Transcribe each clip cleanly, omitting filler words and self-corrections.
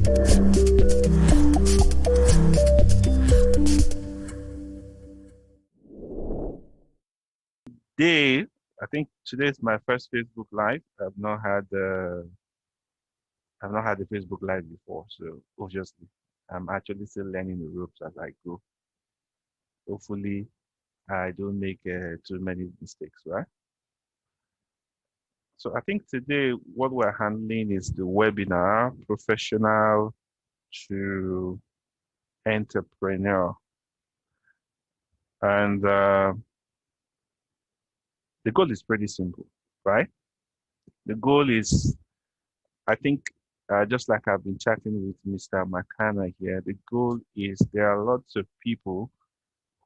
Today, I think today is my first Facebook Live. I've not had a Facebook Live before, so obviously I'm actually still learning the ropes as I go. Hopefully, I don't make too many mistakes, right? So I think today what we're handling is the webinar, professional to entrepreneur. And the goal is pretty simple, right? The goal is, I think, just like I've been chatting with Mr. McCanna here, the goal is there are lots of people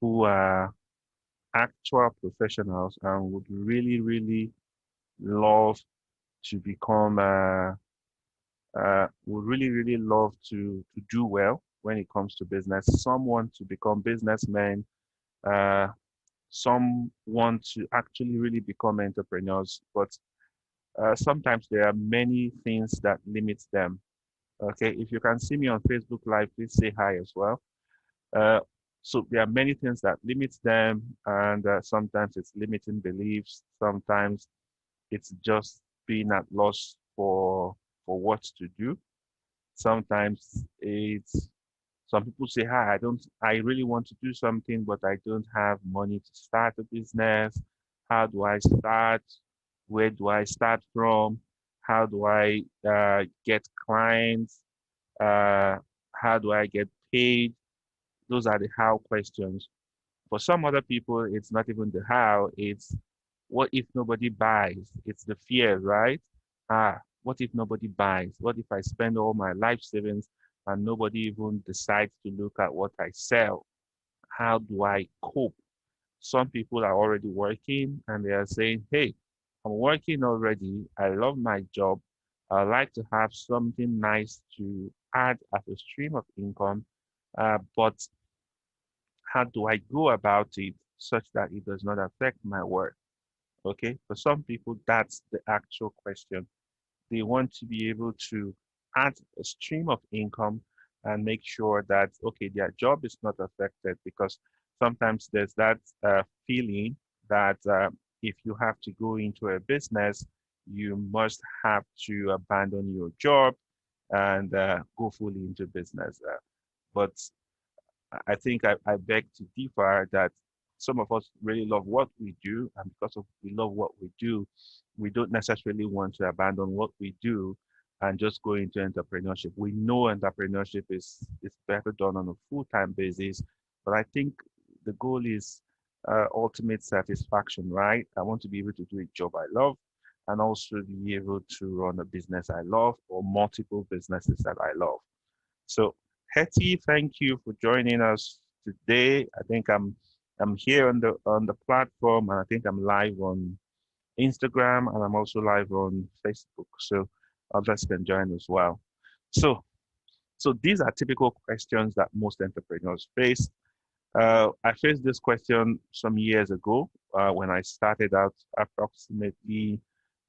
who are actual professionals and would really, really love to become, would really, really love to do well when it comes to business. Some want to become businessmen. Uh, some want to actually really become entrepreneurs, but sometimes there are many things that limit them. Okay, if you can see me on Facebook Live, please say hi as well. Uh, so there are many things that limit them, and sometimes it's limiting beliefs. Sometimes it's just being at loss for what to do. Sometimes it's some people say, "Hi, I really want to do something, but I don't have money to start a business. How do I start? Where do I start from? How do I get clients? Uh, how do I get paid?" Those are the how questions. For some other people, it's not even the how, it's what if nobody buys? It's the fear, right? What if nobody buys? What if I spend all my life savings and nobody even decides to look at what I sell? How do I cope? Some people are already working and they are saying, hey, I'm working already. I love my job. I like to have something nice to add as a stream of income. But how do I go about it such that it does not affect my work? Okay, for some people, that's the actual question. They want to be able to add a stream of income and make sure that, okay, their job is not affected, because sometimes there's that feeling that if you have to go into a business, you must have to abandon your job and go fully into business. But I think I beg to differ that some of us really love what we do, and because of we love what we do, we don't necessarily want to abandon what we do and just go into entrepreneurship. We know entrepreneurship is better done on a full-time basis, but I think the goal is ultimate satisfaction, right? I want to be able to do a job I love and also be able to run a business I love or multiple businesses that I love. So, Hetty, thank you for joining us today. I think I'm here on the platform, and I think I'm live on Instagram, and I'm also live on Facebook, so others can join as well. So, so these are typical questions that most entrepreneurs face. I faced this question some years ago when I started out approximately,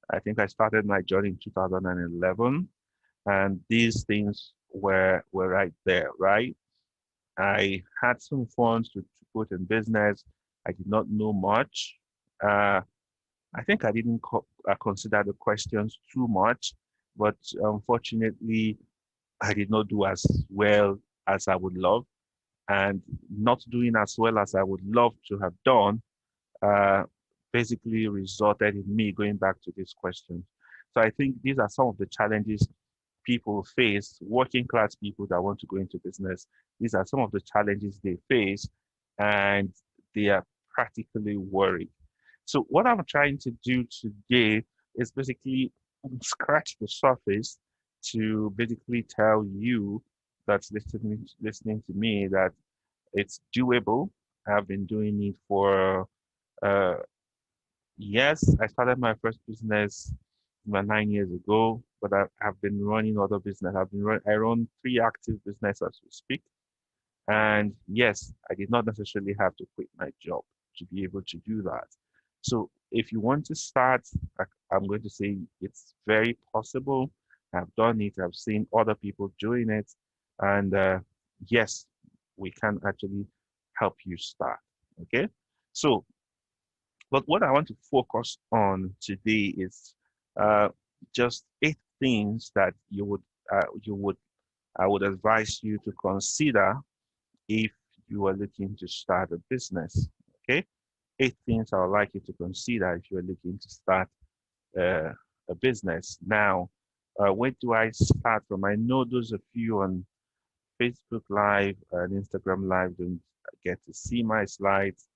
I think I started my journey in 2011, and these things were right there, right? I had some funds to put in business. I did not know much. Uh, I think I didn't consider the questions too much, but unfortunately, I did not do as well as I would love, and not doing as well as I would love to have done uh, basically resulted in me going back to this question. So I think these are some of the challenges people face, working class people that want to go into business. These are some of the challenges they face, and they are practically worried. So what I'm trying to do today is basically scratch the surface to basically tell you that's listening to me that it's doable. I've been doing it for uh, yes, I started my first business about 9 years ago, but I've been running other business. I run three active businesses as we speak. And yes, I did not necessarily have to quit my job to be able to do that. So if you want to start, I'm going to say it's very possible. I've done it. I've seen other people doing it. And yes, we can actually help you start. Okay. So, but what I want to focus on today is uh, just 8 things that I would advise you to consider if you are looking to start a business. Okay. 8 things I would like you to consider if you're looking to start uh, a business. Now, where do I start from? I know those of you on Facebook Live and Instagram Live don't get to see my slides,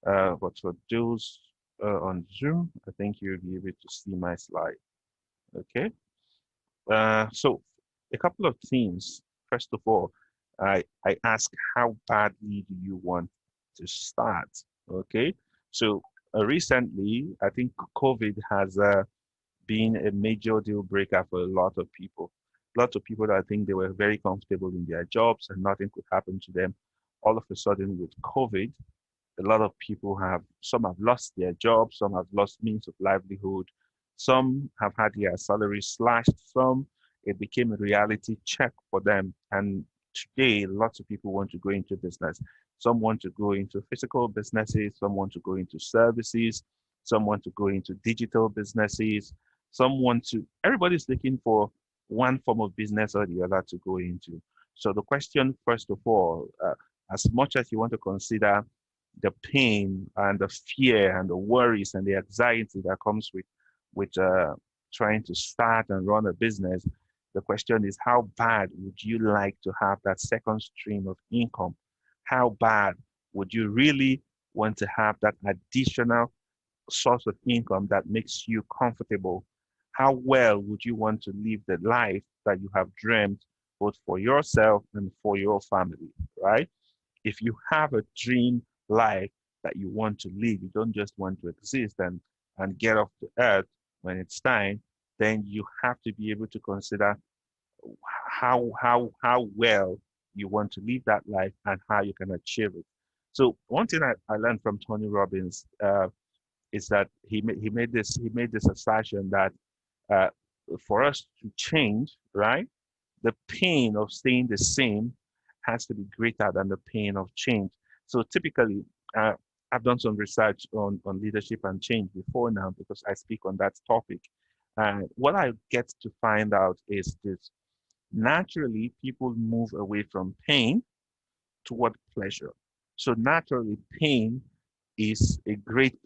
but for those on Zoom, I think you'll be able to see my slide. Okay. So a couple of things. First of all, I ask, how badly do you want to start? Okay. So recently, I think COVID has been a major deal breaker for a lot of people. Lots of people that I think they were very comfortable in their jobs and nothing could happen to them. All of a sudden, with COVID, a lot of people some have lost their jobs, some have lost means of livelihood, some have had their salary slashed, some it became a reality check for them. And today, lots of people want to go into business. Some want to go into physical businesses, some want to go into services, some want to go into digital businesses, everybody's looking for one form of business or the other to go into. So the question, first of all, as much as you want to consider the pain and the fear and the worries and the anxiety that comes with trying to start and run a business, the question is, how bad would you like to have that second stream of income? How bad would you really want to have that additional source of income that makes you comfortable? How well would you want to live the life that you have dreamed both for yourself and for your family, right? If you have a dream life that you want to live, you don't just want to exist and get off the earth when it's time, then you have to be able to consider how well you want to live that life and how you can achieve it. So one thing I learned from Tony Robbins is that he made this assertion that uh, for us to change, right, the pain of staying the same has to be greater than the pain of change. So typically, uh, I've done some research on leadership and change before now because I speak on that topic. What I get to find out is this: naturally, people move away from pain toward pleasure. So naturally, pain is a great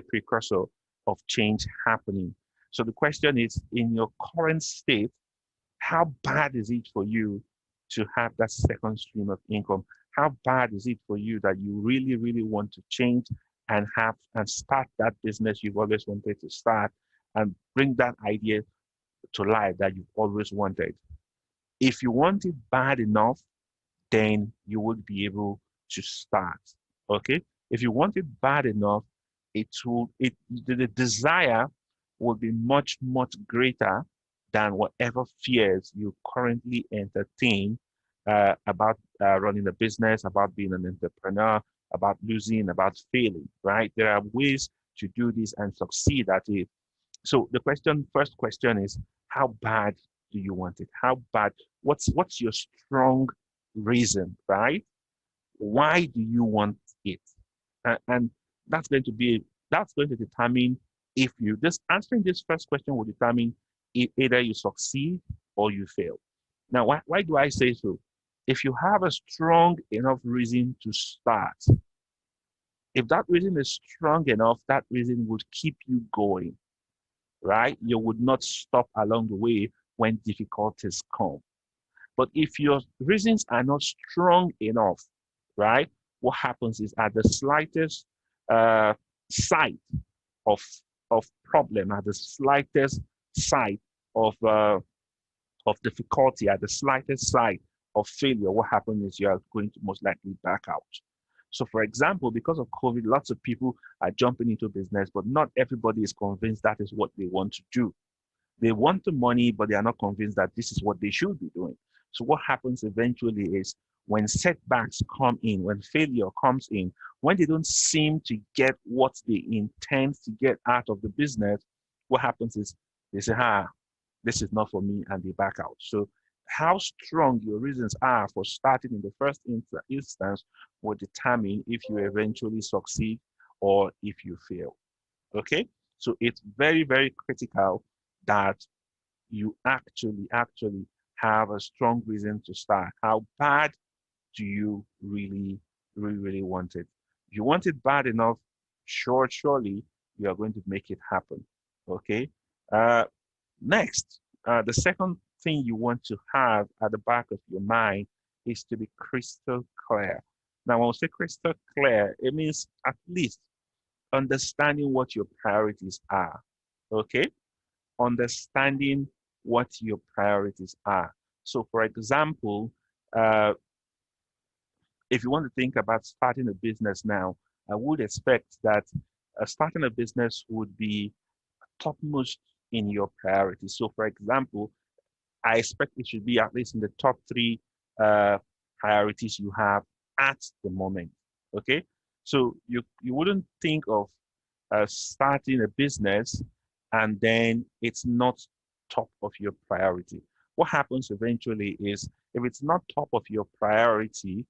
precursor of change happening. So the question is, in your current state, how bad is it for you to have that second stream of income? How bad is it for you that you really, really want to change and have and start that business you've always wanted to start and bring that idea to life that you've always wanted? If you want it bad enough, then you would be able to start. Okay. If you want it bad enough, the desire will be much, much greater than whatever fears you currently entertain about running a business, about being an entrepreneur, about losing, about failing, right? There are ways to do this and succeed at it. So the first question is, how bad do you want it? How bad? What's your strong reason, right? Why do you want it? And that's going to be that's going to determine if you this answering this first question will determine if either you succeed or you fail. Now, why do I say so? If you have a strong enough reason to start, if that reason is strong enough, that reason would keep you going, right? You would not stop along the way when difficulties come. But if your reasons are not strong enough, right, what happens is at the slightest uh, sight of problem, at the slightest sight of uh, of difficulty, at the slightest sight of failure, what happens is you are going to most likely back out. So, for example, because of COVID, lots of people are jumping into business, but not everybody is convinced that is what they want to do. They want the money, but they are not convinced that this is what they should be doing. So what happens eventually is when setbacks come in, when failure comes in, when they don't seem to get what they intend to get out of the business, what happens is they say, this is not for me, and they back out. So how strong your reasons are for starting in the first instance will determine if you eventually succeed or if you fail. Okay? So it's very, very critical that you actually have a strong reason to start. How bad do you really want it? If you want it bad enough, surely you are going to make it happen. Okay. Uh, Next, the second thing you want to have at the back of your mind is to be crystal clear. Now, when we say crystal clear, it means at least understanding what your priorities are. Okay. Understanding what your priorities are. So, for example, uh, if you want to think about starting a business now, I would expect that starting a business would be topmost in your priorities. So, for example, I expect it should be at least in the top three uh, priorities you have at the moment. Okay, so you wouldn't think of starting a business and then it's not top of your priority. What happens eventually is if it's not top of your priority,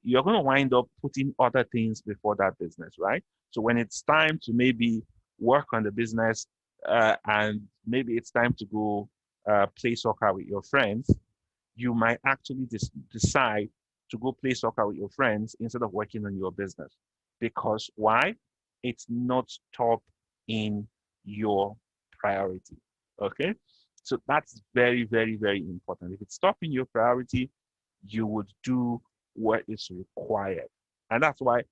you're going to wind up putting other things before that business, right? So when it's time to maybe work on the business and maybe it's time to go play soccer with your friends, you might actually decide to go play soccer with your friends instead of working on your business. Because why? It's not top in your priority. Okay. So that's very, very, very important. If it's top in your priority, you would do what is required. And that's why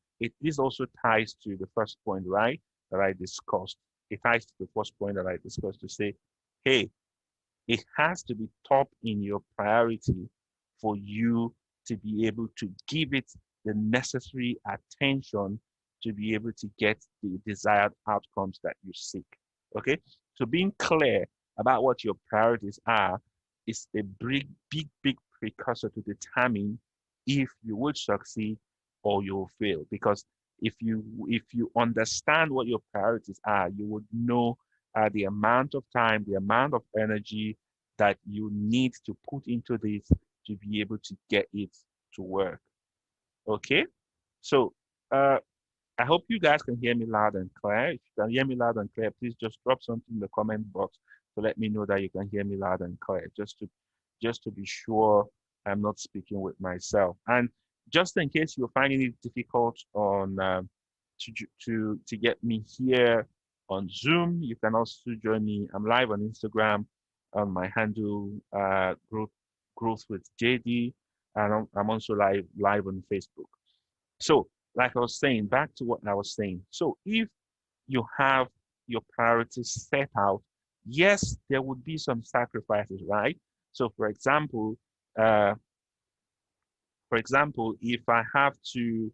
this also ties to the first point, right? That I discussed. It ties to the first point that I discussed to say, hey, it has to be top in your priority for you to be able to give it the necessary attention to be able to get the desired outcomes that you seek. Okay. So being clear about what your priorities are is a big precursor to determine if you would succeed or you'll fail. Because if you understand what your priorities are, you would know the amount of time, the amount of energy that you need to put into this to be able to get it to work. Okay, so uh, I hope you guys can hear me loud and clear. If you can hear me loud and clear, please just drop something in the comment box to let me know that you can hear me loud and clear, just to be sure I'm not speaking with myself. And just in case you're finding it difficult on to get me here on Zoom, you can also join me. I'm live on Instagram on my handle growth with JD, and I'm also live on Facebook. So, like I was saying, back to what I was saying. So, if you have your priorities set out, yes, there would be some sacrifices, right? So, uh, for example, if I have to,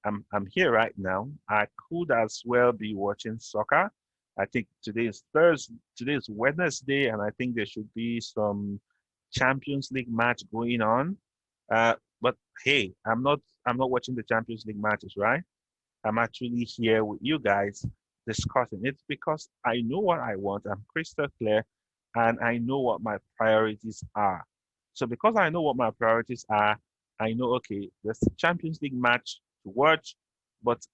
I'm here right now. I could as well be watching soccer. I think today is Thursday, today is Wednesday, and I think there should be some Champions League match going on. But hey, I'm not watching the Champions League matches, right? I'm actually here with you guys discussing. It's because I know what I want. I'm crystal clear, and I know what my priorities are. So because I know what my priorities are, I know okay, there's a Champions League match to watch, but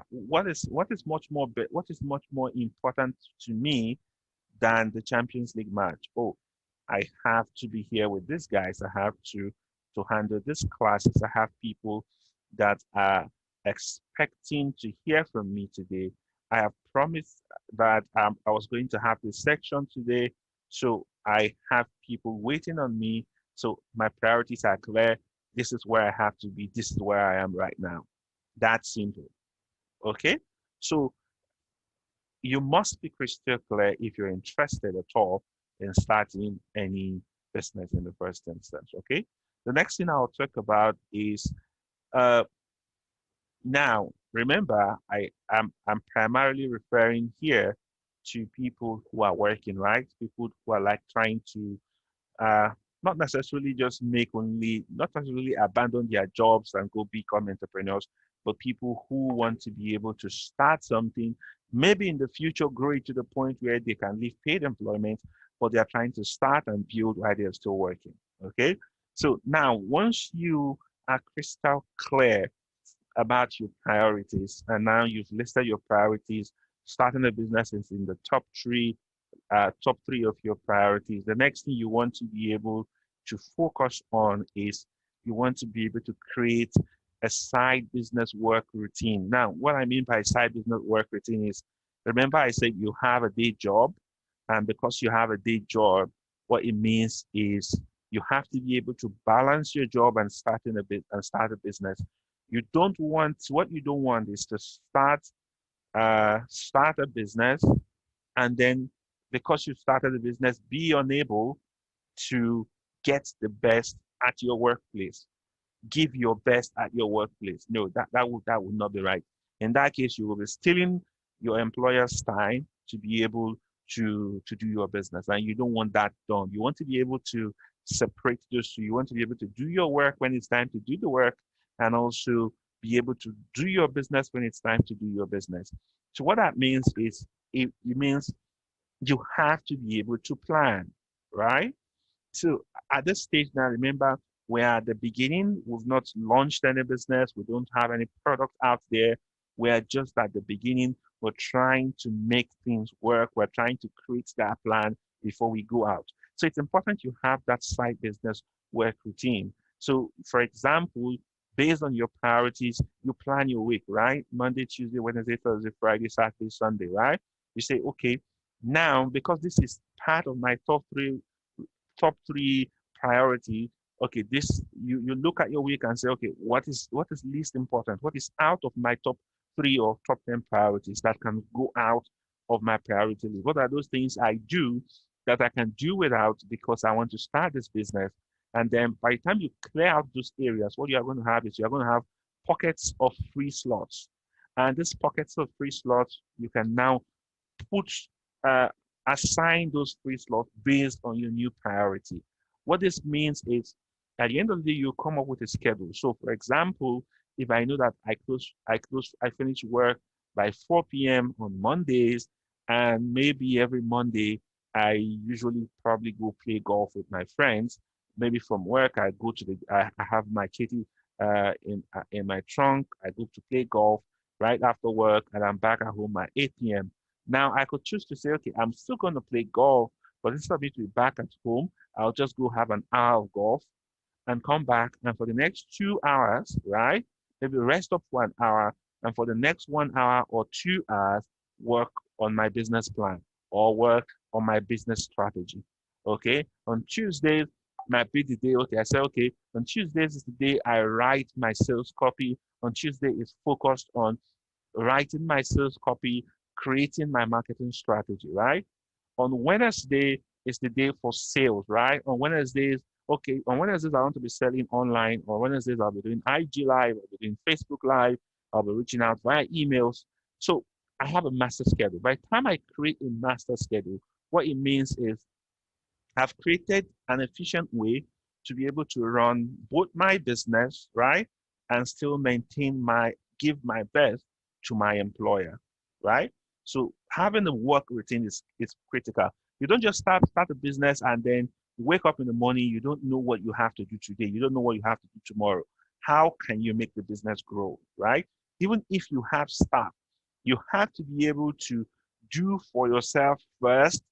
what is much more important to me than the Champions League match? Oh, I have to be here with these guys. I have to handle these classes. I have people that are expecting to hear from me today. I have promised that I was going to have this section today. So I have people waiting on me. So my priorities are clear. This is where I have to be. This is where I am right now. That's simple. Okay. So you must be crystal clear if you're interested at all in starting any business in the first instance. Okay. The next thing I'll talk about is uh, now, remember, I'm primarily referring here to people who are working, right? People who are like trying to uh, not necessarily just not necessarily abandon their jobs and go become entrepreneurs, but people who want to be able to start something, maybe in the future grow it to the point where they can leave paid employment, but they are trying to start and build while they are still working. Okay. So now, once you are crystal clear about your priorities, and now you've listed your priorities, starting a business is in the top three of your priorities. The next thing you want to be able to focus on is you want to be able to create a side business work routine. Now, what I mean by side business work routine is, remember I said you have a day job, and because you have a day job, what it means is you have to be able to balance your job and start a business. What you don't want is to start a business, and then because you started a business, be unable to get the best at your workplace, give your best at your workplace. No, that would not be right. In that case, you will be stealing your employer's time to be able to do your business, and you don't want that done. You want to be able to separate those two. You want to be able to do your work when it's time to do the work, and also be able to do your business when it's time to do your business. So what that means is it means you have to be able to plan, right? So at this stage now, remember, we're at the beginning. We've not launched any business. We don't have any product out there. We're just at the beginning. We're trying to make things work. We're trying to create that plan before we go out. So it's important you have that side business work routine. So for example, based on your priorities, you plan your week, right? Monday, Tuesday, Wednesday, Thursday, Friday, Saturday, Sunday, right? You say, okay, now because this is part of my top three priority. Okay, this you look at your week and say, okay, what is least important? What is out of my top three or top 10 priorities that can go out of my priority list? What are those things I do that I can do without because I want to start this business? And then by the time you clear out those areas, what you are going to have is you're going to have pockets of free slots. And these pockets of free slots, you can now put uh, assign those free slots based on your new priority. What this means is at the end of the day, you come up with a schedule. So for example, if I know that I finish work by 4 p.m. on Mondays, and maybe every Monday I usually probably go play golf with my friends. Maybe from work, I have my kitty in my trunk. I go to play golf right after work, and I'm back at home at 8 p.m. Now I could choose to say, okay, I'm still going to play golf, but instead of me to be back at home, I'll just go have an hour of golf and come back. And for the next 2 hours, right, maybe rest up for an hour. And for the next 1 hour or 2 hours, work on my business plan or work on my business strategy. Okay. On Tuesdays might be the day, okay, I say, okay, on Tuesdays is the day I write my sales copy. On Tuesday is focused on writing my sales copy, creating my marketing strategy, right? On Wednesday is the day for sales, right? On Wednesdays, okay, on Wednesdays, I want to be selling online. On Wednesdays, I'll be doing IG Live, I'll be doing Facebook Live, I'll be reaching out via emails. So I have a master schedule. By the time I create a master schedule, what it means is I've created an efficient way to be able to run both my business, right? And still give my best to my employer, right? So having a work routine is critical. You don't just start a business and then wake up in the morning, you don't know what you have to do today. You don't know what you have to do tomorrow. How can you make the business grow, right? Even if you have staff, you have to be able to do for yourself first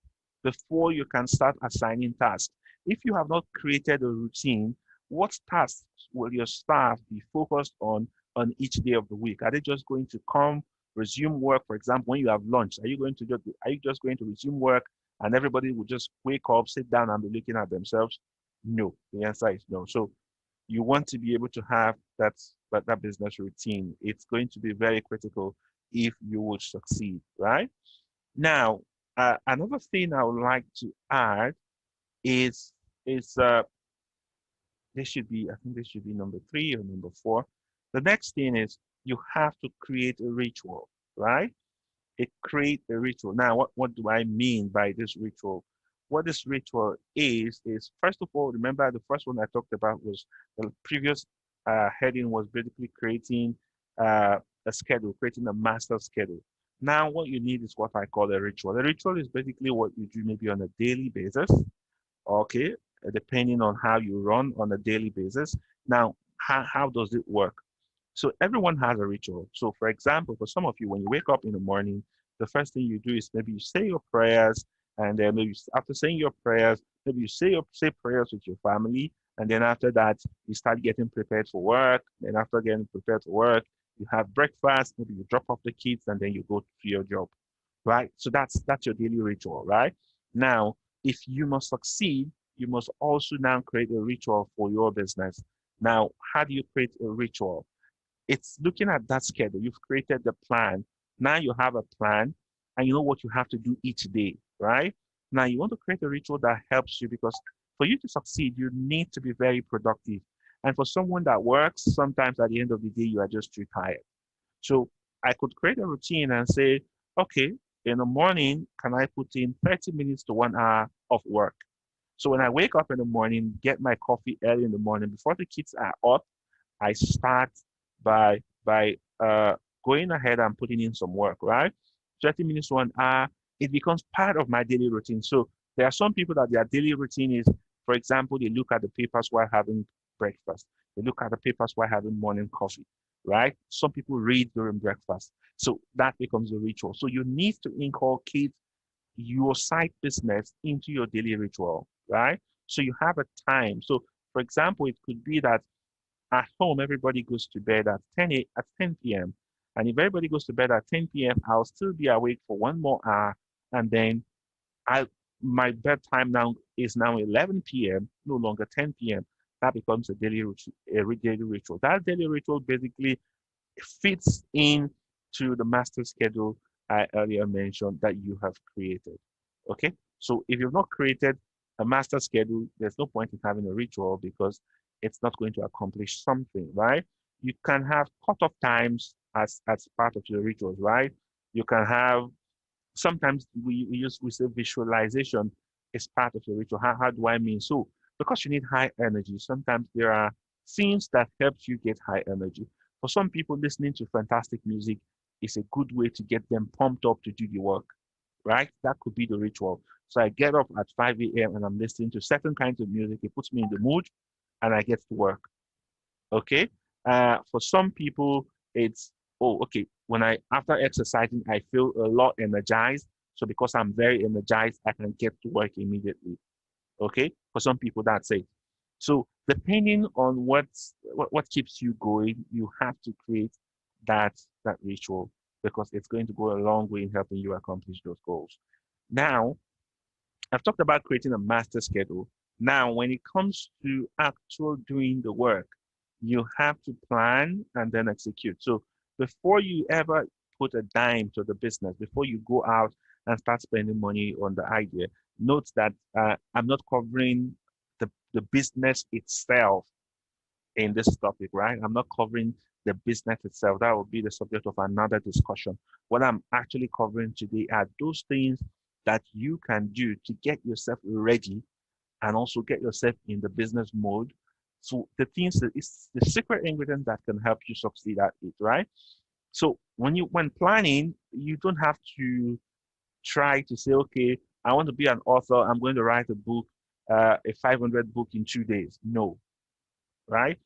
before you can start assigning tasks. If you have not created a routine, what tasks will your staff be focused on each day of the week? Are they just going to come, resume work? For example, when you have lunch, are you just going to resume work and everybody will just wake up, sit down, and be looking at themselves? No. The answer is no. So you want to be able to have that business routine. It's going to be very critical if you would succeed, right? Now, another thing I would like to add is I think this should be number 3 or number 4. The next thing is you have to create a ritual, right? Create a ritual. Now, what do I mean by this ritual? What this ritual is first of all, remember the first one I talked about was the previous heading was basically creating a schedule, creating a master schedule. Now, what you need is what I call a ritual. A ritual is basically what you do maybe on a daily basis, okay, depending on how you run on a daily basis. Now, how does it work? So everyone has a ritual. So for example, for some of you, when you wake up in the morning, the first thing you do is maybe you say your prayers, and then maybe after saying your prayers, maybe you say prayers with your family, and then after that, you start getting prepared for work. And after getting prepared for work, you have breakfast, maybe you drop off the kids, and then you go to your job, right? So that's your daily ritual, right? Now, if you must succeed, you must also now create a ritual for your business. Now, how do you create a ritual? It's looking at that schedule. You've created the plan. Now you have a plan and you know what you have to do each day, right? Now you want to create a ritual that helps you because for you to succeed, you need to be very productive. And for someone that works, sometimes at the end of the day, you are just too tired. So I could create a routine and say, okay, in the morning, can I put in 30 minutes to 1 hour of work? So when I wake up in the morning, get my coffee early in the morning before the kids are up, I start by going ahead and putting in some work, right? 30 minutes to 1 hour, it becomes part of my daily routine. So there are some people that their daily routine is, for example, they look at the papers while having breakfast. They look at the papers while having morning coffee, right? Some people read during breakfast. So that becomes a ritual. So you need to inculcate your side business into your daily ritual, right? So you have a time. So for example, it could be that at home, everybody goes to bed at 10 p.m. And if everybody goes to bed at 10 p.m., I'll still be awake for 1 more hour. And then I my bedtime now is now 11 p.m., no longer 10 p.m. That becomes a daily ritual. That daily ritual basically fits in to the master schedule I earlier mentioned that you have created. Okay, so if you've not created a master schedule, there's no point in having a ritual because it's not going to accomplish something, right? You can have cutoff times as part of your rituals, right? You can have sometimes we say visualization is part of your ritual. How do I mean? So because you need high energy, sometimes there are things that helps you get high energy. For some people, listening to fantastic music is a good way to get them pumped up to do the work, right? That could be the ritual. So I get up at 5 a.m. and I'm listening to certain kinds of music. It puts me in the mood and I get to work. Okay. For some people, it's, oh, okay. When after exercising, I feel a lot energized. So because I'm very energized, I can get to work immediately. Okay. For some people, that's it. So depending on what keeps you going, you have to create that that ritual because it's going to go a long way in helping you accomplish those goals. Now, I've talked about creating a master schedule. Now, when it comes to actual doing the work, you have to plan and then execute. So before you ever put a dime to the business, before you go out and start spending money on the idea, note that I'm not covering the business itself in this topic, right? I'm not covering the business itself. That would be the subject of another discussion. What I'm actually covering today are those things that you can do to get yourself ready and also get yourself in the business mode. So the things that is the secret ingredient that can help you succeed at it, right? So when planning, you don't have to try to say, okay, I want to be an author. I'm going to write a book, a 500 book in 2 days. No, right?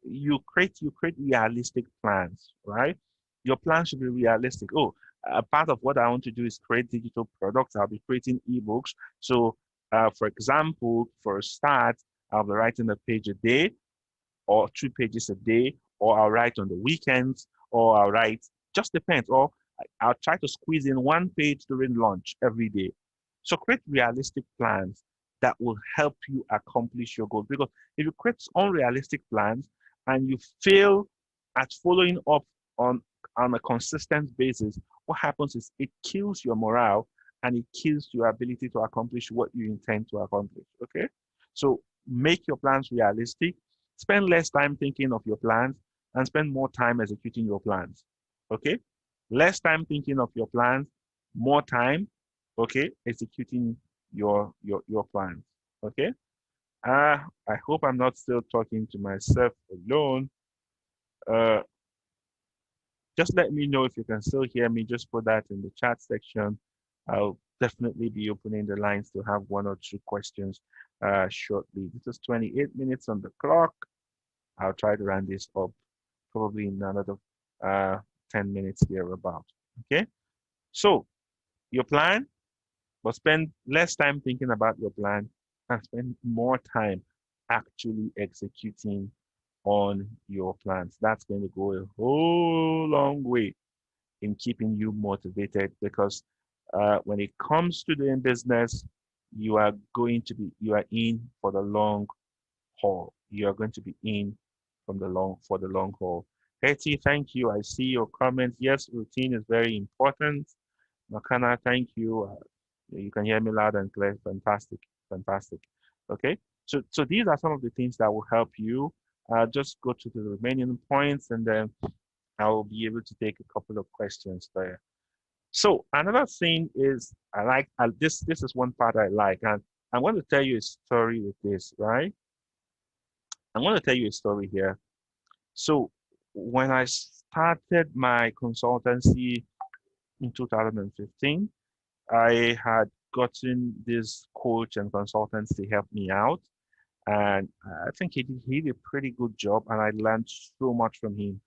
You create realistic plans, right? Your plan should be realistic. Oh, a part of what I want to do is create digital products. I'll be creating ebooks. So, for example, for a start, I'll be writing a page a day or 2 pages a day, or I'll write on the weekends, or I'll write, just depends. Or I'll try to squeeze in 1 page during lunch every day. So create realistic plans that will help you accomplish your goals. Because if you create unrealistic plans and you fail at following up on, on a consistent basis, what happens is it kills your morale and it kills your ability to accomplish what you intend to accomplish. Okay. So make your plans realistic. Spend less time thinking of your plans and spend more time executing your plans. Okay? Less time thinking of your plans, more time, okay, executing your plans. Okay? I hope I'm not still talking to myself alone. Uh Just let me know if you can still hear me. Just put that in the chat section. I'll definitely be opening the lines to have one or two questions shortly. This is 28 minutes on the clock. I'll try to run this up probably in another 10 minutes here about. Okay. So your plan, but spend less time thinking about your plan and spend more time actually executing on your plans. That's going to go a whole long way in keeping you motivated because when it comes to doing business, you are in for the long haul. You are going to be in for the long haul. Hetty, thank you. I see your comments. Yes, routine is very important. Makana, thank you. You can hear me loud and clear. Fantastic, fantastic. Okay, so these are some of the things that will help you. Just go to the remaining points, and then I will be able to take a couple of questions there. So another thing is I like this. This is one part I like, and I'm going to tell you a story with this, right? I'm going to tell you a story here. So when I started my consultancy in 2015, I had gotten this coach and consultant to help me out. And I think he did a pretty good job, and I learned so much from him.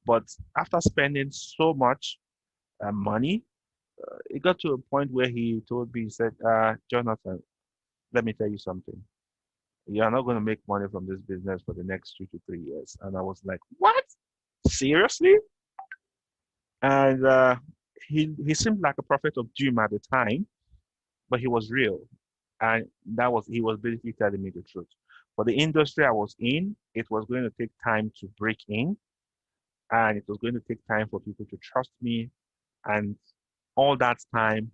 But after spending so much money, it got to a point where he told me, he said, Jonathan, let me tell you something. You're not going to make money from this business for the next 2 to 3 years. And I was like, what? Seriously? And he seemed like a prophet of doom at the time, but he was real. And he was basically telling me the truth. For the industry I was in, it was going to take time to break in, and it was going to take time for people to trust me. And all that time,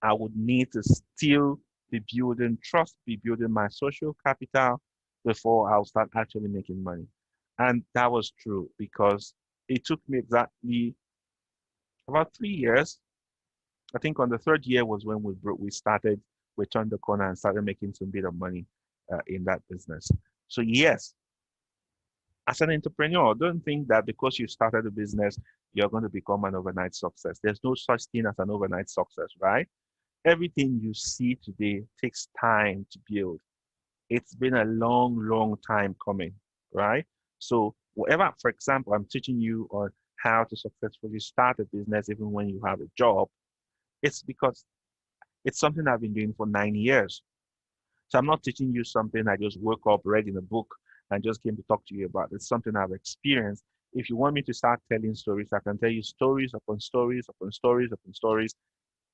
I would need to still be building trust, be building my social capital before I'll start actually making money. And that was true because it took me exactly about 3 years. I think on the third year was when we started, we turned the corner and started making some bit of money in that business. So yes, as an entrepreneur, don't think that because you started a business, you're going to become an overnight success. There's no such thing as an overnight success, right? Everything you see today takes time to build. It's been a long, long time coming, right? So whatever, for example, I'm teaching you on how to successfully start a business even when you have a job, it's because it's something I've been doing for 9 years. So I'm not teaching you something I just woke up, read in a book, and just came to talk to you about. It's something I've experienced. If you want me to start telling stories, I can tell you stories upon stories upon stories upon stories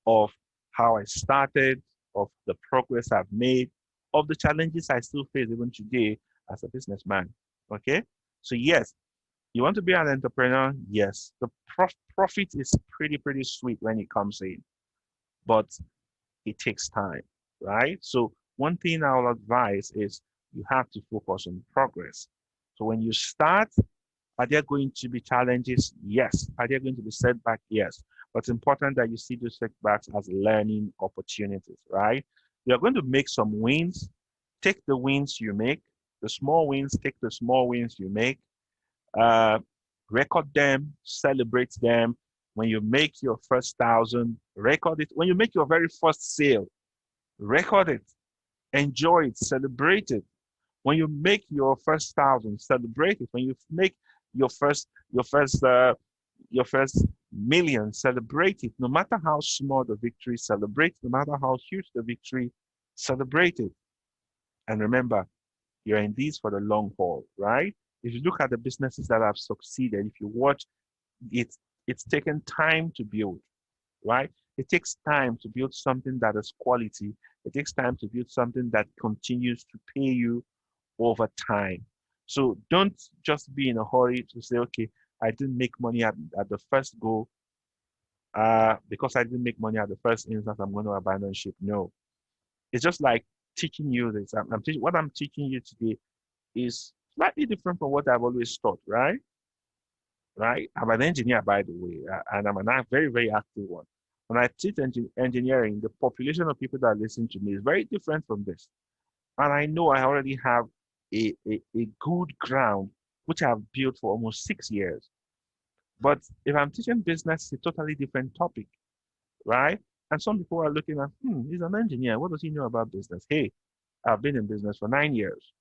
of how I started, of the progress I've made, of the challenges I still face even today as a businessman. Okay? So yes, you want to be an entrepreneur? Yes. The profit is pretty sweet when it comes in, but it takes time, right? So one thing I'll advise is you have to focus on progress. So when you start, are there going to be challenges? Yes. Are there going to be setbacks? Yes. But it's important that you see those setbacks as learning opportunities, right? You're going to make some wins. Take the wins you make, the small wins, take the small wins you make, uh, record them, celebrate them. When you make your first 1,000, record it. When you make your very first sale, record it, enjoy it, celebrate it. When you make your first 1,000, celebrate it. When you make your first million, celebrate it. No matter how small the victory, celebrate. No matter how huge the victory, celebrate it. And remember, you're in this for the long haul, right? If you look at the businesses that have succeeded, if you watch, it's taken time to build, right? It takes time to build something that is quality. It takes time to build something that continues to pay you over time. So don't just be in a hurry to say, okay, I didn't make money at the first go. Because I didn't make money at the first instance, I'm going to abandon ship. No, it's just like teaching you this. What I'm teaching you today is slightly different from what I've always taught, right? Right? I'm an engineer, by the way, and I'm a very active one. When I teach engineering, the population of people that listen to me is very different from this. And I know I already have a good ground, which I've built for almost 6 years. But if I'm teaching business, it's a totally different topic, right? And some people are looking at, he's an engineer. What does he know about business? Hey, I've been in business for 9 years.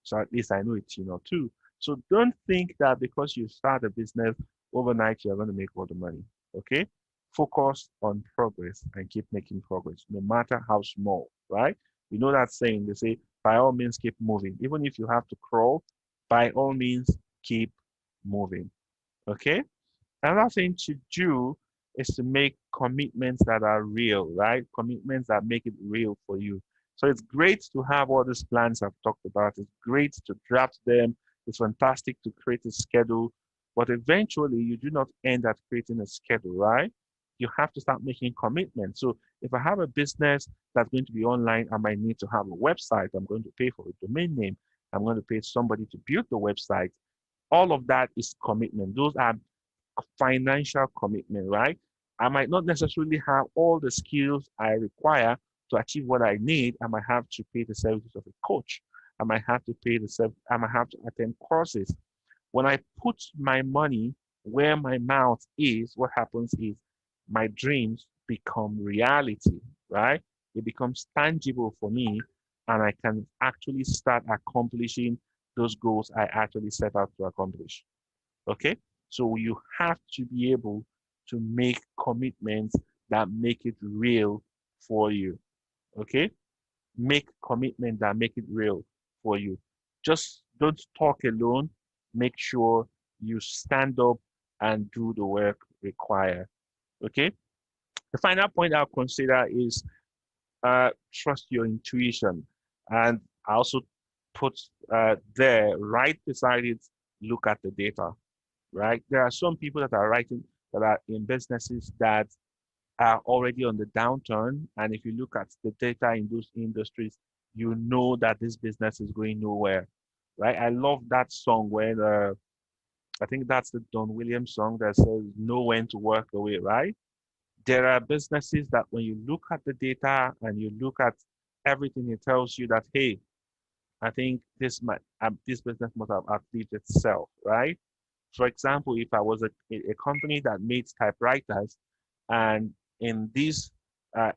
So at least I know it's, too. So don't think that because you start a business overnight, you're going to make all the money. Okay? Focus on progress and keep making progress, no matter how small, right? You know that saying, they say, by all means, keep moving. Even if you have to crawl, by all means, keep moving. Okay? Another thing to do is to make commitments that are real, right? Commitments that make it real for you. So it's great to have all these plans I've talked about. It's great to draft them. It's fantastic to create a schedule. But eventually, you do not end at creating a schedule, right? You have to start making commitments. So if I have a business that's going to be online, I might need to have a website. I'm going to pay for a domain name. I'm going to pay somebody to build the website. All of that is commitment. Those are financial commitment, right? I might not necessarily have all the skills I require to achieve what I need. I might have to pay the services of a coach. I might have to I might have to attend courses. When I put my money where my mouth is, what happens is my dreams become reality, right? It becomes tangible for me, and I can actually start accomplishing those goals I actually set out to accomplish. Okay? So you have to be able to make commitments that make it real for you. Okay? Make commitment that make it real for you. Just don't talk alone. Make sure you stand up and do the work required. Okay? The final point I'll consider is trust your intuition. And I also put there right beside it, look at the data, right? There are some people that are writing that are in businesses that are already on the downturn. And if you look at the data in those industries, you know that this business is going nowhere, right? I love that song when I think that's the Don Williams song that says, know when to walk away, right? There are businesses that when you look at the data and you look at everything, it tells you that, hey, I think this business must have outlived itself, right? For example, if I was a company that made typewriters, and in this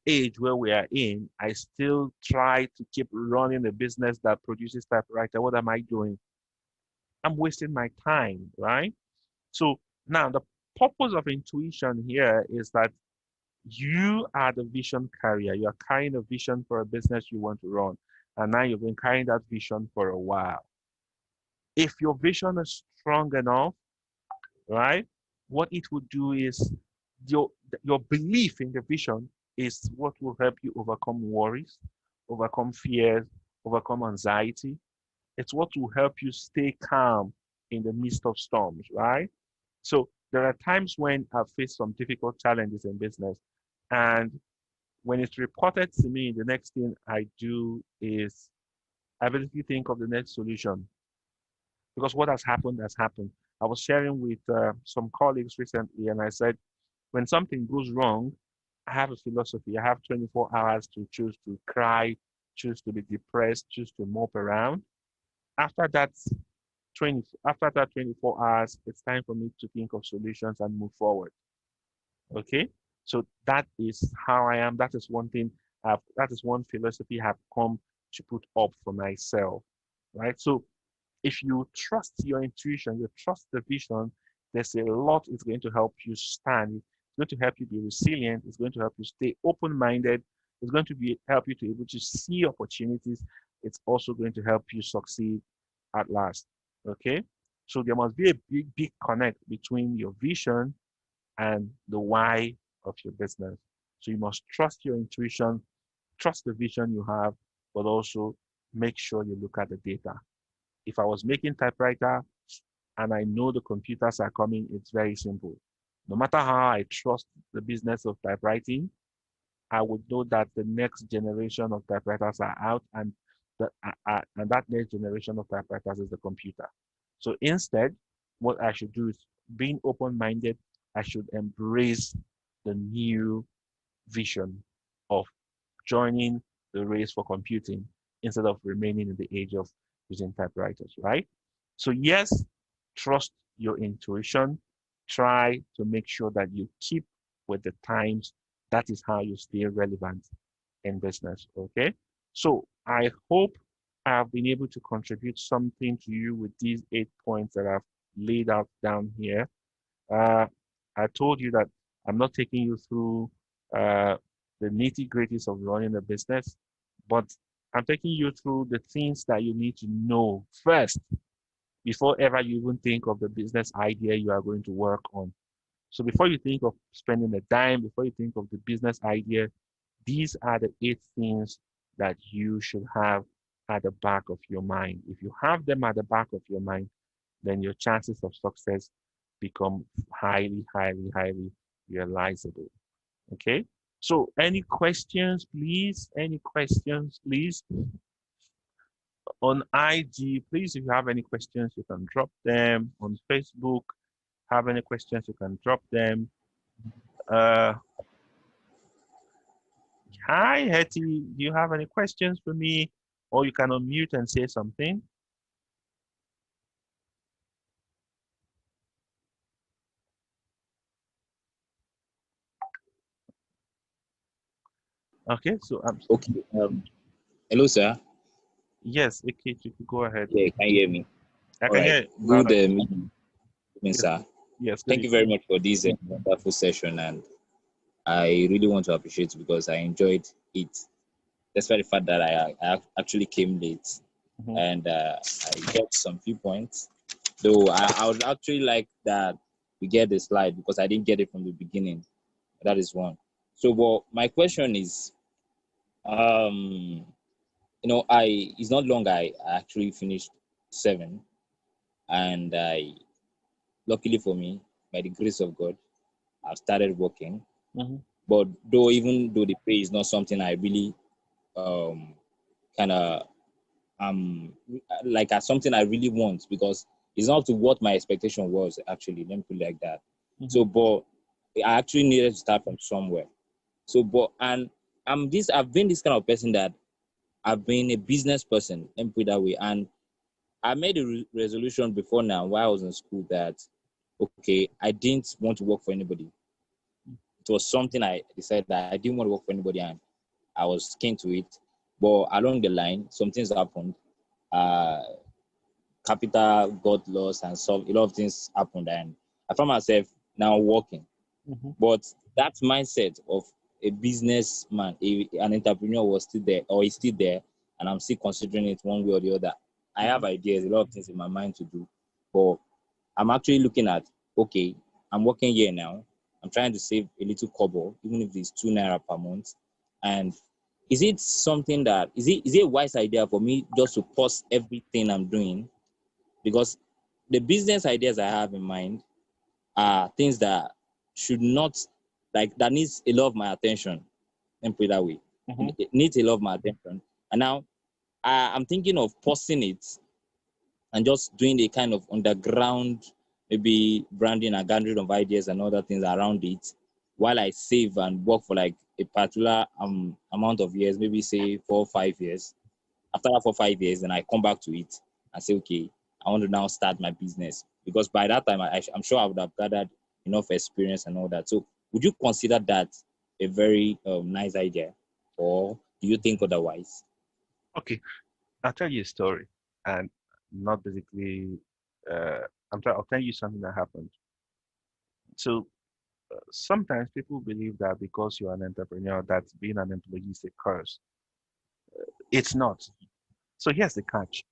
age where we are in, I still try to keep running a business that produces typewriter, what am I doing? I'm wasting my time, right? So now the purpose of intuition here is that you are the vision carrier. You're carrying a vision for a business you want to run. And now you've been carrying that vision for a while. If your vision is strong enough, right? What it would do is your your belief in the vision is what will help you overcome worries, overcome fears, overcome anxiety. It's what will help you stay calm in the midst of storms, right? So there are times when I've faced some difficult challenges in business, and when it's reported to me, the next thing I do is I basically think of the next solution because what has happened has happened. I was sharing with some colleagues recently, and I said, when something goes wrong, I have a philosophy. I have 24 hours to choose to cry, choose to be depressed, choose to mope around. After that after that 24 hours, it's time for me to think of solutions and move forward. Okay. So that is how I am. That is one thing that is one philosophy I've come to put up for myself. Right. So if you trust your intuition, you trust the vision, there's a lot it's going to help you stand. It's going to help you be resilient. It's going to help you stay open-minded. It's going to help you to be able to see opportunities. It's also going to help you succeed at last. Okay. So there must be a big connect between your vision and the why of your business. So you must trust your intuition, trust the vision you have, but also make sure you look at the data. If I was making typewriter and I know the computers are coming, it's very simple. No matter how I trust the business of typewriting, I would know that the next generation of typewriters are out, and that next generation of typewriters is the computer. So instead, what I should do is being open-minded, I should embrace the new vision of joining the race for computing instead of remaining in the age of using typewriters, right? So yes, trust your intuition, try to make sure that you keep with the times. That is how you stay relevant in business. Okay. So I hope I've been able to contribute something to you with these 8 points that I've laid out down here. Uh, I told you that I'm not taking you through uh, the nitty-gritties of running a business, but I'm taking you through the things that you need to know first before ever you even think of the business idea you are going to work on. So before you think of spending a dime, before you think of the business idea, these are the 8 things that you should have at the back of your mind. If you have them at the back of your mind, then your chances of success become highly, highly, highly realizable. Okay. So any questions, please? Any questions, please? On IG, please, if you have any questions, you can drop them. On Facebook, have any questions, you can drop them. Uh, Hi, Hetty. Do you have any questions for me? Or you can unmute and say something. Okay, so Okay. Hello, sir. yes, okay, you can go ahead. Yeah, can you hear me? I All can right. hear it loud Good and clear. evening, Yes, sir. yes, good Thank you evening. very much for this wonderful session, and I really want to appreciate it because I enjoyed it, despite the fact that I actually came late Mhm. and I got some few points. Though I would actually like that we get the slide because I didn't get it from the beginning. That is one. So, well, my question is, um, it's not long. I actually finished seven, and luckily for me, by the grace of God, I've started working. Mhm. But even though the pay is not something I really kind of like as something I really want because it's not up to what my expectation was actually. Let me put it like that. Mhm. So, but I actually needed to start from somewhere. So, but and I've been this kind of person that I've been a business person. Let me put it that way. And I made a resolution before now while I was in school that okay, I didn't want to work for anybody. It was something I decided that I didn't want to work for anybody, and I was keen to it. But along the line, some things happened. Uh, Capital got lost, and so a lot of things happened, and I found myself now working. Mhm. But that mindset of a businessman, an entrepreneur was still there, or is still there, and I'm still considering it one way or the other. I have Mhm. ideas, a lot of things in my mind to do, but I'm actually looking at okay, I'm working here now. I'm trying to save a little kobo, even if it's 2 naira per month. And is it something that is it a wise idea for me just to pause everything I'm doing? Because the business ideas I have in mind are things that should not like that needs a lot of my attention. Let me put it that way. Mhm. It needs a lot of my attention. And now I'm thinking of pausing it and just doing a kind of underground, maybe branding and gathering of ideas and other things around it while I save and work for like a particular amount of years, maybe say 4 or 5 years. After that 4 or 5 years, then I come back to it and say, okay, I want to now start my business. Because by that time, I'm sure I would have gathered enough experience and all that. So would you consider that a very nice idea? Or do you think otherwise? Okay, I'll tell you a story, and not basically. Uh, I'll tell you something that happened. So sometimes people believe that because you're an entrepreneur, that being an employee is a curse. It's not. So here's the catch.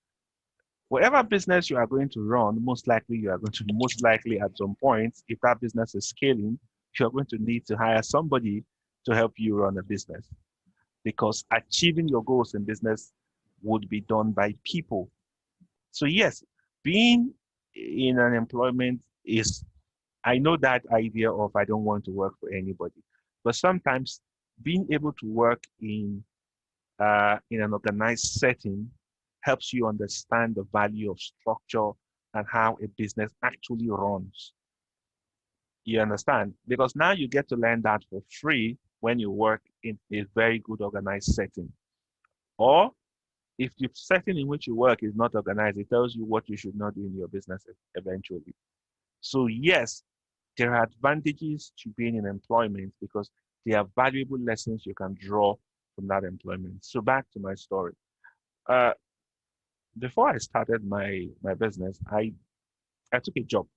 Whatever business you are going to run, most likely at some point, if that business is scaling, you're going to need to hire somebody to help you run a business because achieving your goals in business would be done by people. So yes, being in an employment is, I know that idea of I don't want to work for anybody, but sometimes being able to work in an organized setting helps you understand the value of structure and how a business actually runs. You understand? Because now you get to learn that for free when you work in a very good organized setting. Or if the setting in which you work is not organized, it tells you what you should not do in your business eventually. So yes, There are advantages to being in employment because there are valuable lessons you can draw from that employment. So back to my story. Uh, Before I started my business, I took a job.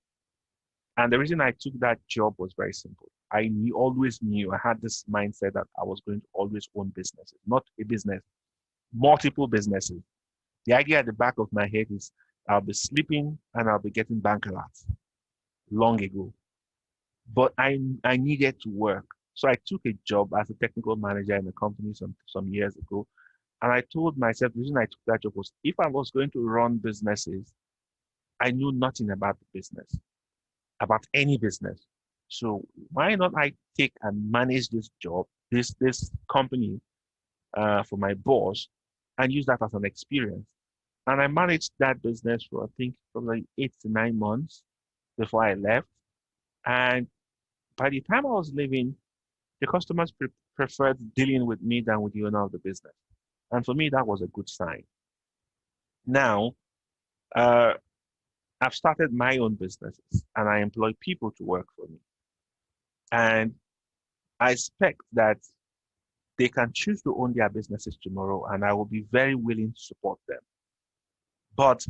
And the reason I took that job was very simple. Always knew I had this mindset that I was going to always own businesses, not a business, multiple businesses. The idea at the back of my head is I'll be sleeping and I'll be getting bank alerts long ago. But I needed to work. So I took a job as a technical manager in a company some years ago. And I told myself the reason I took that job was if I was going to run businesses, I knew nothing about the business, about any business. So why not I take and manage this job, this company for my boss and use that as an experience. And I managed that business for I think probably 8 to 9 months before I left. And by the time I was leaving, the customers preferred dealing with me than with the owner of the business. And for me, that was a good sign. Now, uh, I've started my own businesses and I employ people to work for me. And I expect that they can choose to own their businesses tomorrow, and I will be very willing to support them. But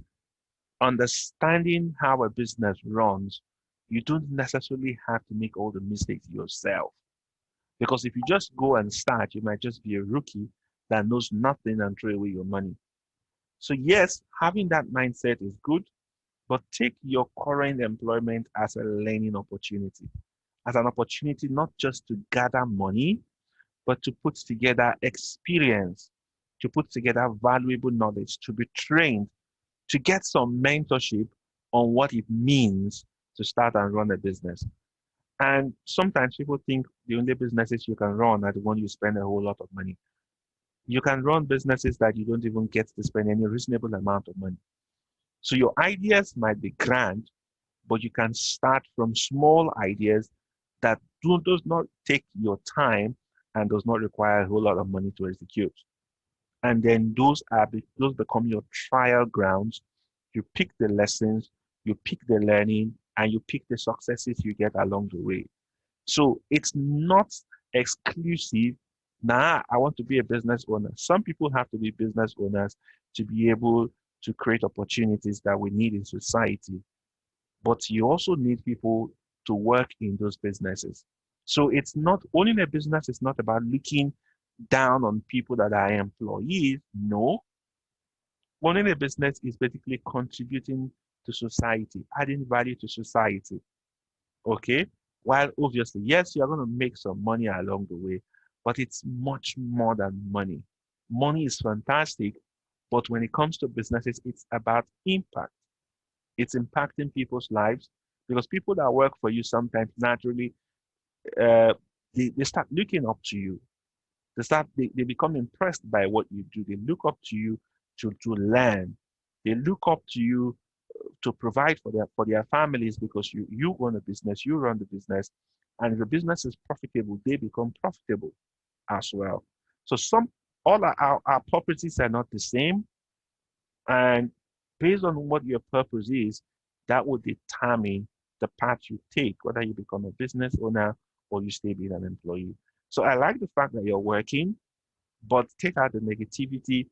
understanding how a business runs, you don't necessarily have to make all the mistakes yourself. Because if you just go and start, you might just be a rookie that knows nothing and throw away your money. So, yes, having that mindset is good, but take your current employment as a learning opportunity, as an opportunity not just to gather money, but to put together experience, to put together valuable knowledge, to be trained, to get some mentorship on what it means to start and run a business. And sometimes people think the only businesses you can run are the one you spend a whole lot of money. You can run businesses that you don't even get to spend any reasonable amount of money. So your ideas might be grand, but you can start from small ideas that does not take your time and does not require a whole lot of money to execute. And then those become your trial grounds. You pick the lessons, you pick the learning, and you pick the successes you get along the way. So it's not exclusive. Nah, I want to be a business owner. Some people have to be business owners to be able to create opportunities that we need in society. But you also need people to work in those businesses. So it's not owning a business is not about looking down on people that are employees. No, owning a business is basically contributing to society, adding value to society. Okay. While obviously, yes, you're going to make some money along the way, but it's much more than money. Money is fantastic, but when it comes to businesses, it's about impact. It's impacting people's lives because people that work for you sometimes naturally uh, they start looking up to you. They become impressed by what you do. They look up to you to learn. They look up to you to provide for their families because you run a business, you run the business, and if the business is profitable, they become profitable as well. So all our properties are not the same, and based on what your purpose is, that will determine the path you take, whether you become a business owner or you stay being an employee. So I like the fact that you're working, but take out the negativity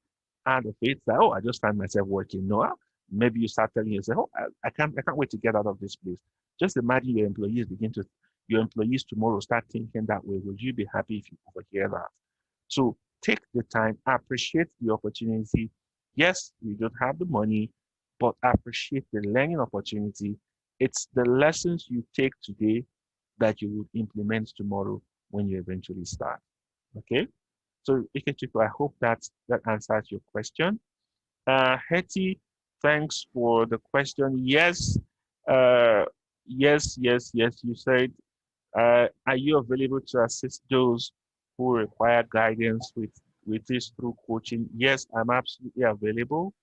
and the faith that, oh, I just find myself working. No, maybe you start telling yourself, oh, I can't wait to get out of this place. Just imagine your employees tomorrow start thinking that way. Would you be happy if you overhear that? So take the time, appreciate the opportunity. Yes, you don't have the money, but appreciate the learning opportunity. It's the lessons you take today that you would implement tomorrow when you eventually start. Okay? So, Ikechukwu, I hope that answers your question. Hetty, thanks for the question. Yes, yes. You said, are you available to assist those who require guidance with this through coaching? Yes, I'm absolutely available.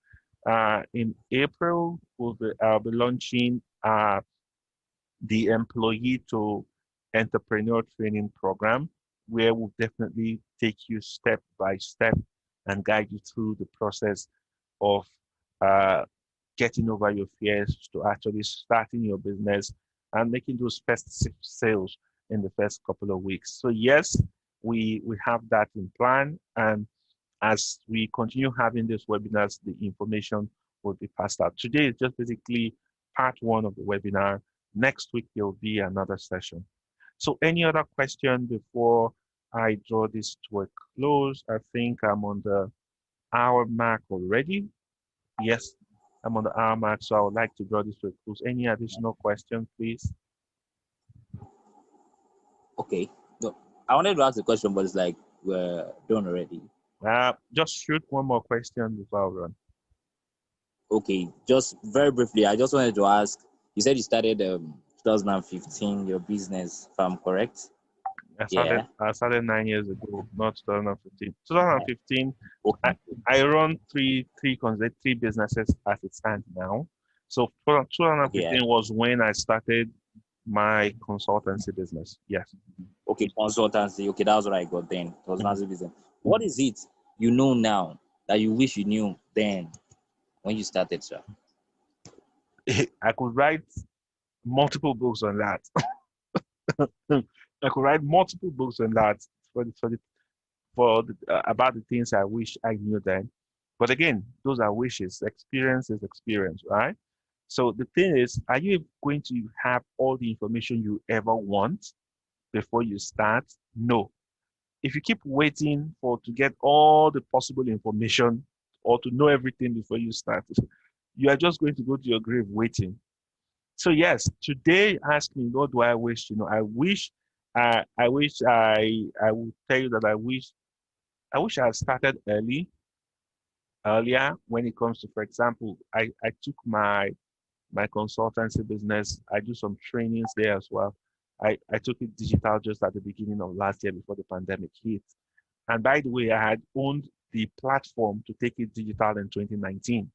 In April, I'll be launching the employee to entrepreneur training program, where we'll definitely take you step by step and guide you through the process of uh, getting over your fears to actually starting your business and making those first sales in the first couple of weeks. So yes, we have that in plan, and as we continue having these webinars, the information will be passed out. Today is just basically part one of the webinar. Next week, there will be another session. So any other question before I draw this to a close? I think I'm on the hour mark already. Yes, I'm on the hour mark, so I would like to draw this to a close. Any additional questions, please? Okay. No, I wanted to ask a question, but it's like we're done already. Just shoot one more question before I run. Okay, just very briefly, I just wanted to ask. You said you started 2015 your business, if I'm correct. Yeah. I started 9 years ago, not 2015. 2015, Okay. I run three businesses as it stands now. So Yeah. 2015 was when I started my consultancy business. Yes. Okay, consultancy. Okay, that was what I got then. Mhm. Consultancy business. What is it you know now that you wish you knew then when you started, sir? I could write multiple books on that. I could write multiple books on that about the things I wish I knew then. But again, those are wishes. Experience is experience, right? So the thing is, are you going to have all the information you ever want before you start? No. If you keep waiting for to get all the possible information or to know everything before you start, you are just going to go to your grave waiting. So yes, today ask me, what do I wish? I would tell you that I wish I had started earlier when it comes to, for example, I took my consultancy business. I do some trainings there as well. I took it digital just at the beginning of last year before the pandemic hit. And by the way, I had owned the platform to take it digital in 2019.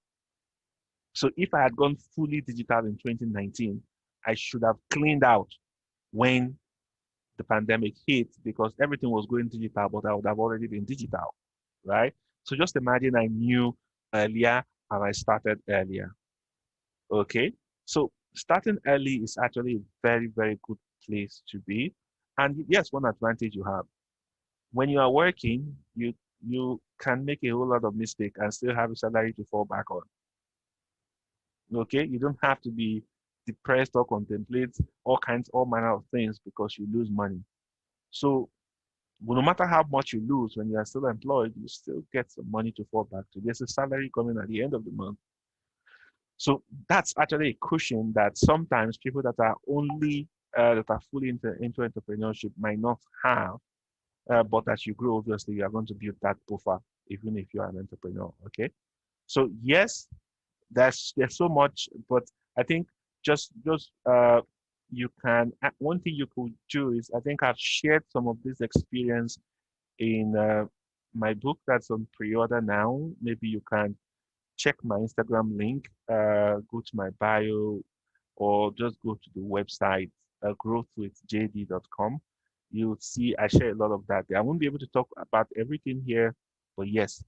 So if I had gone fully digital in 2019, I should have cleaned out when the pandemic hit because everything was going digital, but I would have already been digital, right? So just imagine I knew earlier and I started earlier. Okay. So starting early is actually a very, very good place to be. And yes, one advantage you have when you are working, you can make a whole lot of mistake and still have a salary to fall back on. Okay, you don't have to be depressed or contemplate all manner of things because you lose money. So well, no matter how much you lose when you are still employed, you still get some money to fall back to. There's a salary coming at the end of the month. So that's actually a cushion that sometimes people that are only that are fully into entrepreneurship might not have. But as you grow, obviously, you are going to build that buffer, even if you are an entrepreneur. Okay. So yes, there's so much, but I think just you can one thing you could do is I think I've shared some of this experience in my book that's on pre-order now. Maybe you can check my Instagram link, go to my bio, or just go to the website, growthwithjd.com. You'll see I share a lot of that there. I won't be able to talk about everything here, but yes,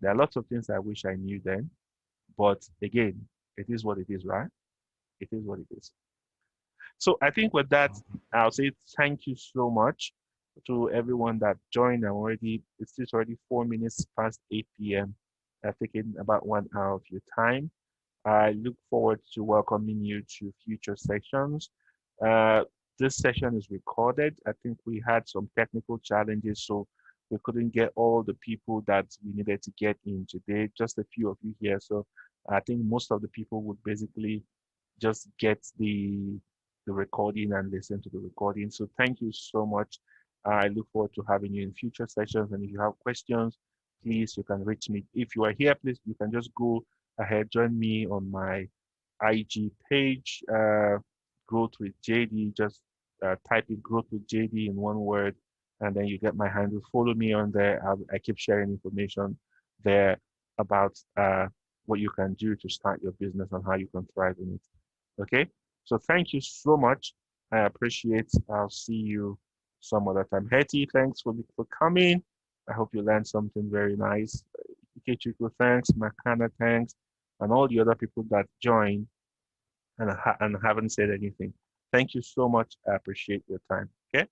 there are lots of things I wish I knew then. But again, it is what it is, right? It is what it is. So I think with that, I'll say thank you so much to everyone that joined. It's already 4 minutes past 8 p.m. I've taken about 1 hour of your time. I look forward to welcoming you to future sessions. Uh, this session is recorded. I think we had some technical challenges, so we couldn't get all the people that we needed to get in today, just a few of you here. So I think most of the people would basically just get the recording and listen to the recording. So thank you so much. I look forward to having you in future sessions. And if you have questions, please, you can reach me. If you are here, please, you can just go ahead, join me on my IG page, Growth with JD. Just type in Growth with JD in one word, and then you get my handle. Follow me on there. I keep sharing information there about what you can do to start your business and how you can thrive in it. Okay, so thank you so much. I appreciate. I'll see you some other time. Hetty, thanks for coming. I hope you learned something very nice. Ikechukwu, thanks. Makana, thanks. And all the other people that joined and haven't said anything. Thank you so much. I appreciate your time. Okay.